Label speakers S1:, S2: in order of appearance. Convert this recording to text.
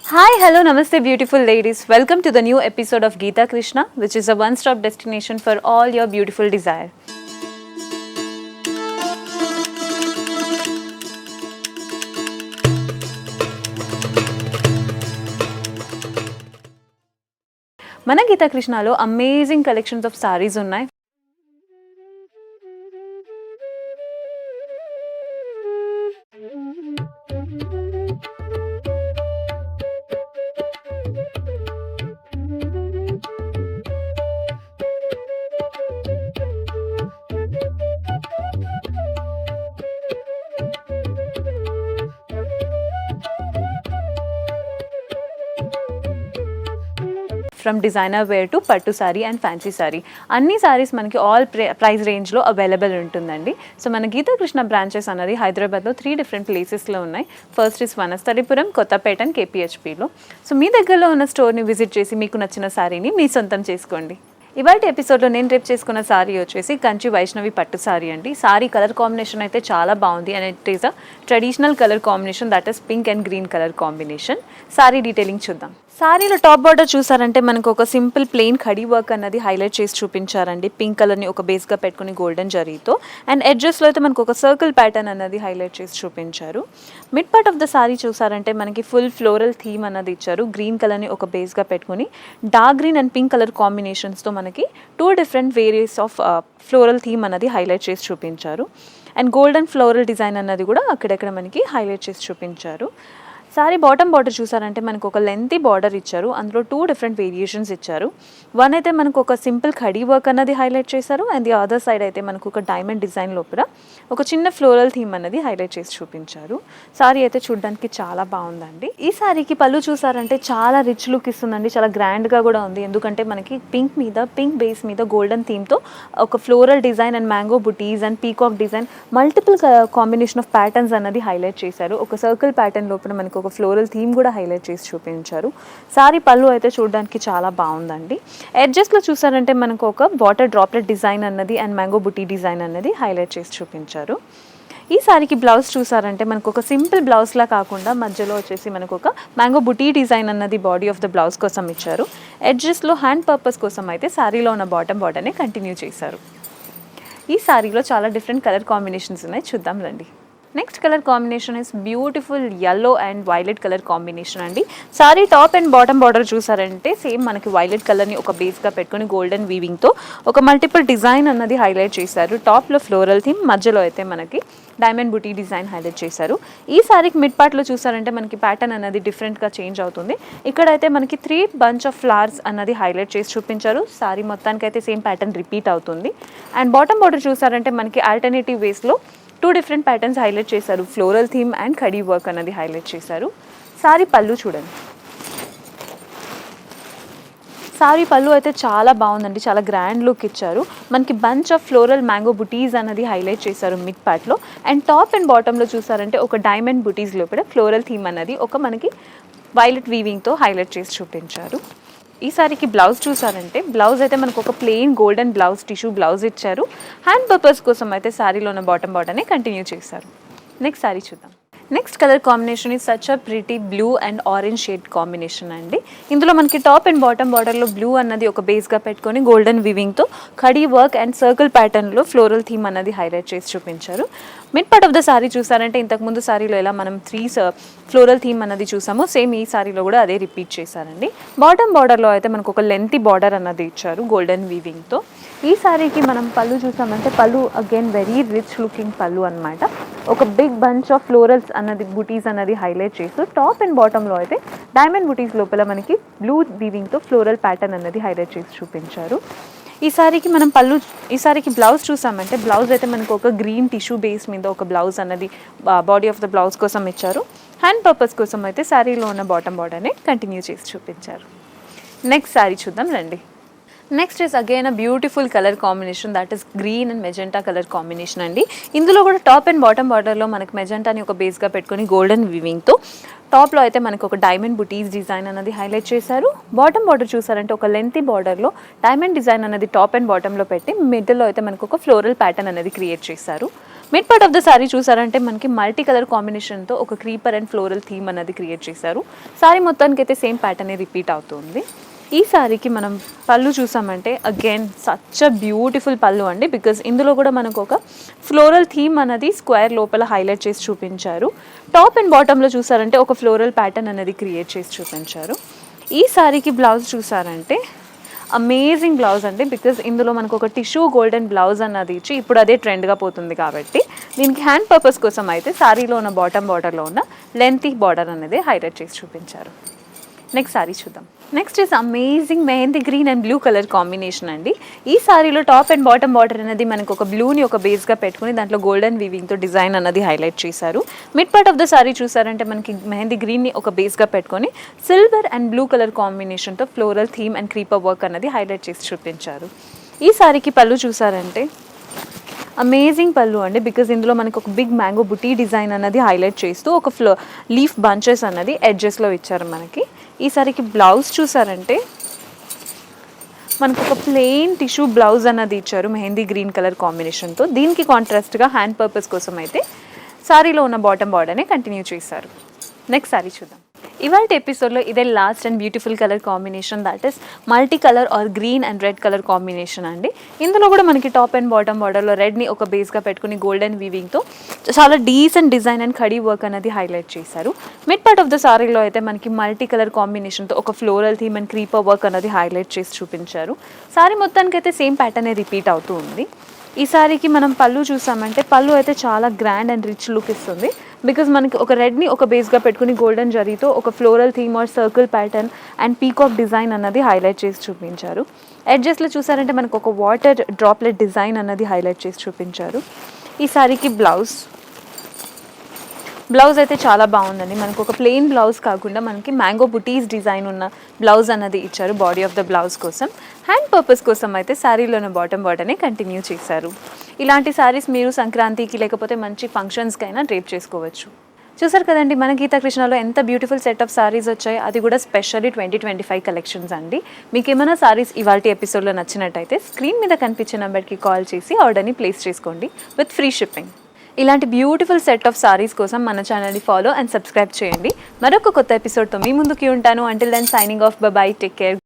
S1: Hi, hello, namaste, beautiful ladies. Welcome to the new episode of Geeta Krishna, which is a one-stop destination for all your beautiful desire. మన గీతా కృష్ణలో amazing collections of saris ఉన్నాయి. From designer wear to పట్టు sorry and fancy sorry అన్ని సారీస్ మనకి all price రేంజ్లో available ఉంటుందండి. So మన Gita Krishna branches అనేది హైదరాబాద్లో 3 డిఫరెంట్ ప్లేసెస్లో ఉన్నాయి. First is Vanasthalipuram, Kothapet and కేపీహెచ్పీలో. సో మీ దగ్గరలో ఉన్న స్టోర్ని విజిట్ చేసి మీకు నచ్చిన సారీని మీ సొంతం చేసుకోండి. ఇవాళ ఎపిసోడ్లో నేను రేపు చేసుకున్న సారీ వచ్చేసి కంచి వైష్ణవి పట్టు సారీ అండి. సారీ కలర్ కాంబినేషన్ అయితే చాలా బాగుంది and it is a traditional colour combination, that is pink and green colour combination. Sorry detailing చూద్దాం. సారీలో టాప్ బార్డర్ చూసారంటే మనకు ఒక సింపుల్ ప్లెయిన్ ఖడీ వర్క్ అన్నది హైలైట్ చేసి చూపించారండి. పింక్ కలర్ని ఒక బేస్గా పెట్టుకుని గోల్డెన్ జరీతో, అండ్ ఎడ్జెస్లో అయితే మనకు ఒక సర్కిల్ ప్యాటర్న్ అన్నది హైలైట్ చేసి చూపించారు. Mid part of the sari చూసారంటే మనకి ఫుల్ ఫ్లోరల్ థీమ్ అన్నది ఇచ్చారు. గ్రీన్ కలర్ని ఒక బేస్గా పెట్టుకుని dark green and pink colour కాంబినేషన్స్తో మనకి 2 different various of floral theme అన్నది హైలైట్ చేసి చూపించారు. అండ్ గోల్డెన్ ఫ్లోరల్ డిజైన్ అన్నది కూడా అక్కడెక్కడ మనకి హైలైట్ చేసి చూపించారు. సారీ బాటమ్ బార్డర్ చూసారంటే మనకు ఒక లెంతీ బార్డర్ ఇచ్చారు. అందులో 2 డిఫరెంట్ వేరియేషన్స్ ఇచ్చారు. వన్ అయితే మనకు ఒక సింపుల్ ఖడీ వర్క్ అన్నది హైలైట్ చేశారు, అండ్ ది అదర్ సైడ్ అయితే మనకు ఒక డైమండ్ డిజైన్ లోపల ఒక చిన్న ఫ్లోరల్ థీమ్ అన్నది హైలైట్ చేసి చూపించారు. సారీ అయితే చూడడానికి చాలా బాగుందండి. ఈ సారీకి పళ్ళు చూసారంటే చాలా రిచ్ లుక్ ఇస్తుందండి, చాలా గ్రాండ్గా కూడా ఉంది. ఎందుకంటే మనకి పింక్ బేస్ మీద గోల్డెన్ థీమ్తో ఒక floral design and mango buttis and peacock design multiple combination of patterns అన్నది హైలైట్ చేశారు. ఒక సర్కిల్ ప్యాటర్న్ లోపల మనకు ఒక ఫ్లోరల్ థీమ్ కూడా హైలైట్ చేసి చూపించారు. సారీ పళ్ళు అయితే చూడడానికి చాలా బాగుందండి. ఎడ్జెస్లో చూసారంటే మనకు ఒక వాటర్ డ్రాప్లెట్ డిజైన్ అన్నది అండ్ మ్యాంగో బుటీ డిజైన్ అన్నది హైలైట్ చేసి చూపించారు. ఈ సారీకి బ్లౌజ్ చూసారంటే మనకు ఒక సింపుల్ బ్లౌజ్లా కాకుండా మధ్యలో వచ్చేసి మనకు ఒక మ్యాంగో బుటీ డిజైన్ అన్నది బాడీ ఆఫ్ ద బ్లౌజ్ కోసం ఇచ్చారు. ఎడ్జెస్లో హ్యాండ్ పర్పస్ కోసం అయితే సారీలో ఉన్న బాటమ్ బార్డర్ని కంటిన్యూ చేశారు. ఈ సారీలో చాలా డిఫరెంట్ కలర్ కాంబినేషన్స్ ఉన్నాయి, చూద్దాం రండి. Next colour combination is beautiful yellow and violet colour combination అండి. Sari top and bottom border చూసారంటే సేమ్ మనకి వైలెట్ కలర్ని ఒక బేస్గా పెట్టుకుని గోల్డెన్ వీవింగ్తో ఒక మల్టిపుల్ డిజైన్ అన్నది హైలైట్ చేశారు. టాప్లో ఫ్లోరల్ థీమ్, మధ్యలో అయితే మనకి డైమండ్ బుటీ డిజైన్ హైలైట్ చేశారు. ఈ సారీకి మిడ్ పార్ట్లో చూసారంటే మనకి ప్యాటర్న్ అన్నది డిఫరెంట్గా చేంజ్ అవుతుంది. ఇక్కడైతే మనకి 3 బంచ్ ఆఫ్ ఫ్లవర్స్ అన్నది హైలైట్ చేసి చూపించారు. సారీ మొత్తానికి అయితే సేమ్ ప్యాటర్న్ రిపీట్ అవుతుంది. అండ్ బాటమ్ బార్డర్ చూసారంటే మనకి ఆల్టర్నేటివ్ వేస్లో 2 డిఫరెంట్ ప్యాటర్న్స్ హైలైట్ చేశారు. Floral theme and khadi work అన్నది హైలైట్ చేశారు. సారీ పళ్ళు చూడండి. సారీ పళ్ళు అయితే చాలా బాగుందండి, చాలా గ్రాండ్ లుక్ ఇచ్చారు. మనకి బంచ్ ఆఫ్ ఫ్లోరల్ మ్యాంగో బుటీస్ అన్నది హైలైట్ చేశారు మిడ్ పార్ట్లో. అండ్ టాప్ అండ్ బాటంలో చూసారంటే ఒక డైమండ్ బుటీస్ లోపల ఫ్లోరల్ థీమ్ అన్నది ఒక మనకి వైలెట్ వీవింగ్తో హైలైట్ చేసి చూపించారు. ఈ సారీకి బ్లౌజ్ చూసారంటే బ్లౌజ్ అయితే మనకు ఒక plain golden blouse tissue blouse ఇచ్చారు. హ్యాండ్ పర్పస్ కోసం అయితే సారీలో ఉన్న బాటమ్ బార్డర్ని కంటిన్యూ చేశారు. నెక్స్ట్ సారీ చూద్దాం. Next colour combination is such a pretty blue and orange shade combination అండి. ఇందులో మనకి టాప్ అండ్ బాటమ్ బార్డర్లో బ్లూ అన్నది ఒక బేస్గా పెట్టుకొని గోల్డెన్ వివింగ్తో ఖడీ వర్క్ అండ్ సర్కిల్ ప్యాటర్న్లో ఫ్లోరల్ థీమ్ అన్నది హైలైట్ చేసి చూపించారు. Mid part of the sari చూసారంటే ఇంతకుముందు సారీలో ఎలా మనం 3 ఫ్లోరల్ థీమ్ అన్నది చూసామో సేమ్ ఈ సారీలో కూడా అదే రిపీట్ చేశారండి. బాటమ్ బార్డర్లో అయితే మనకు ఒక లెంతీ బార్డర్ అన్నది ఇచ్చారు గోల్డెన్ వీవింగ్తో. ఈ సారీకి మనం పళ్ళు చూసామంటే పళ్ళు అగైన్ వెరీ రిచ్ లుకింగ్ పళ్ళు అనమాట. ఒక బిగ్ బంచ్ ఆఫ్ ఫ్లోరల్స్ అన్నది బుటీస్ అన్నది హైలైట్ చేస్తూ టాప్ అండ్ బాటంలో అయితే డైమండ్ బుటీస్ లోపల మనకి బ్లూ వీవింగ్తో ఫ్లోరల్ ప్యాటర్న్ అన్నది హైలైట్ చేసి చూపించారు. ఈ సారీకి బ్లౌజ్ చూసామంటే బ్లౌజ్ అయితే మనకు ఒక గ్రీన్ టిష్యూ బేస్ మీద ఒక బ్లౌజ్ అన్నది బాడీ ఆఫ్ ద బ్లౌజ్ కోసం ఇచ్చారు. హ్యాండ్ పర్పస్ కోసం అయితే సారీలో ఉన్న బాటమ్ బార్డర్ని కంటిన్యూ చేసి చూపించారు. నెక్స్ట్ సారీ చూద్దాం రండి. Next is again a beautiful colour combination, that is green and magenta colour combination అండి. ఇందులో కూడా టాప్ అండ్ బాటమ్ బార్డర్లో మనకి మెజెంటాని ఒక బేస్గా పెట్టుకొని గోల్డెన్ వివింగ్తో టాప్లో అయితే మనకు ఒక డైమండ్ బుటీస్ డిజైన్ అన్నది హైలైట్ చేశారు. బాటమ్ బార్డర్ చూసారంటే ఒక లెంతీ బార్డర్లో డైమండ్ డిజైన్ అన్నది టాప్ అండ్ బాటంలో పెట్టి మిడిల్లో అయితే మనకు ఒక ఫ్లోరల్ ప్యాటర్న్ అనేది క్రియేట్ చేశారు. Mid part of the sari చూసారంటే మనకి మల్టీ కలర్ కాంబినేషన్తో ఒక క్రీపర్ అండ్ ఫ్లోరల్ థీమ్ అనేది క్రియేట్ చేశారు. సారీ మొత్తానికి అయితే సేమ్ ప్యాటర్న్ రిపీట్ అవుతుంది. ఈ సారీకి మనం పళ్ళు చూసామంటే అగైన్ సచ్ అ బ్యూటిఫుల్ పళ్ళు అండి, బికాజ్ ఇందులో కూడా మనకు ఒక ఫ్లోరల్ థీమ్ అనేది స్క్వేర్ లోపల హైలైట్ చేసి చూపించారు. టాప్ అండ్ బాటంలో చూసారంటే ఒక ఫ్లోరల్ ప్యాటర్న్ అనేది క్రియేట్ చేసి చూపించారు. ఈ సారీకి బ్లౌజ్ చూసారంటే అమేజింగ్ బ్లౌజ్ అండి, బికాజ్ ఇందులో మనకు ఒక టిష్యూ గోల్డెన్ బ్లౌజ్ అన్నది ఇచ్చి ఇప్పుడు అదే ట్రెండ్గా పోతుంది కాబట్టి దీనికి హ్యాండ్ పర్పస్ కోసం అయితే సారీలో ఉన్న బాటమ్ బార్డర్లో ఉన్న లెంతీ బార్డర్ అనేది హైలైట్ చేసి చూపించారు. నెక్స్ట్ సారీ చూద్దాం. Next is amazing mehndi green and blue colour combination అండి. ఈ సారీలో టాప్ అండ్ బాటమ్ బార్డర్ అనేది మనకు ఒక బ్లూని ఒక బేస్గా పెట్టుకుని దాంట్లో గోల్డెన్ వీవింగ్తో డిజైన్ అన్నది హైలైట్ చేశారు. Mid part of the sari చూసారంటే మనకి మెహందీ గ్రీన్ని ఒక బేస్గా పెట్టుకొని సిల్వర్ అండ్ బ్లూ కలర్ కాంబినేషన్తో floral theme and creeper work అన్నది హైలైట్ చేసి చూపించారు. ఈ సారీకి పళ్ళు చూసారంటే అమేజింగ్ పళ్ళు అండి, బికాజ్ ఇందులో మనకు ఒక బిగ్ మ్యాంగో బుటీ డిజైన్ అన్నది హైలైట్ చేస్తూ ఒక లీఫ్ బంచెస్ అన్నది ఎడ్జెస్లో ఇచ్చారు మనకి. ఈ సారీకి బ్లౌజ్ చూసారంటే మనకు ఒక ప్లెయిన్ టిష్యూ బ్లౌజ్ అన్నది ఇచ్చారు మెహందీ గ్రీన్ కలర్ కాంబినేషన్తో. దీనికి కాంట్రాస్ట్గా హ్యాండ్ పర్పస్ కోసం అయితే సారీలో ఉన్న బాటమ్ బార్డర్నే కంటిన్యూ చేశారు. నెక్స్ట్ సారీ చూద్దాం. ఇవాళ ఎపిసోడ్లో ఇదే last and beautiful colour combination, that is multi colour or green and red colour combination అండి. ఇందులో కూడా మనకి టాప్ అండ్ బాటమ్ బార్డర్లో రెడ్ని ఒక బేస్గా పెట్టుకుని గోల్డెన్ వీవింగ్తో చాలా decent design and khadi work అనేది హైలైట్ చేశారు. మిడ్ పార్ట్ ఆఫ్ ద సారీలో అయితే మనకి మల్టీ కలర్ కాంబినేషన్తో ఒక floral theme and creeper work అనేది హైలైట్ చేసి చూపించారు. సారీ మొత్తానికి అయితే సేమ్ ప్యాటర్న్ రిపీట్ అవుతూ ఉంది. ఈ సారీకి మనం పళ్ళు చూసామంటే పళ్ళు అయితే చాలా గ్రాండ్ అండ్ రిచ్ లుక్ ఇస్తుంది, బికాజ్ మనకి ఒక రెడ్ని ఒక బేస్గా పెట్టుకుని గోల్డెన్ జరీతో ఒక floral theme or circle pattern and peacock design అన్నది హైలైట్ చేసి చూపించారు. ఎడ్జెస్లో చూసారంటే మనకు ఒక వాటర్ డ్రాప్లెట్ డిజైన్ అన్నది హైలైట్ చేసి చూపించారు. ఈ సారీకి బ్లౌజ్ అయితే చాలా బాగుందండి. మనకు ఒక ప్లెయిన్ బ్లౌజ్ కాకుండా మనకి మ్యాంగో బుటీస్ డిజైన్ ఉన్న బ్లౌజ్ అన్నది ఇచ్చారు బాడీ ఆఫ్ ద బ్లౌజ్ కోసం. హ్యాండ్ పర్పస్ కోసం అయితే శారీలోని బాటమ్ బార్డర్నే కంటిన్యూ చేశారు. ఇలాంటి శారీస్ మీరు సంక్రాంతికి లేకపోతే మంచి ఫంక్షన్స్కైనా డ్రేప్ చేసుకోవచ్చు. చూసారు కదండి మన గీతా కృష్ణలో ఎంత బ్యూటిఫుల్ సెట్ ఆఫ్ సారీస్ వచ్చాయి, అది కూడా స్పెషల్లీ 2025 కలెక్షన్స్ అండి. మీకు ఏమైనా సారీస్ ఇవాళ ఎపిసోడ్లో నచ్చినట్టయితే స్క్రీన్ మీద కనిపించే నెంబర్కి కాల్ చేసి ఆర్డర్ని ప్లేస్ చేసుకోండి విత్ ఫ్రీ షిప్పింగ్. ఇలాంటి బ్యూటిఫుల్ సెట్ ఆఫ్ సారీస్ కోసం మన ఛానల్ని ఫాలో అండ్ సబ్స్క్రైబ్ చేయండి. మరొక కొత్త ఎపిసోడ్తో మీ ముందుకి ఉంటాను. Until then signing off, bye, take care.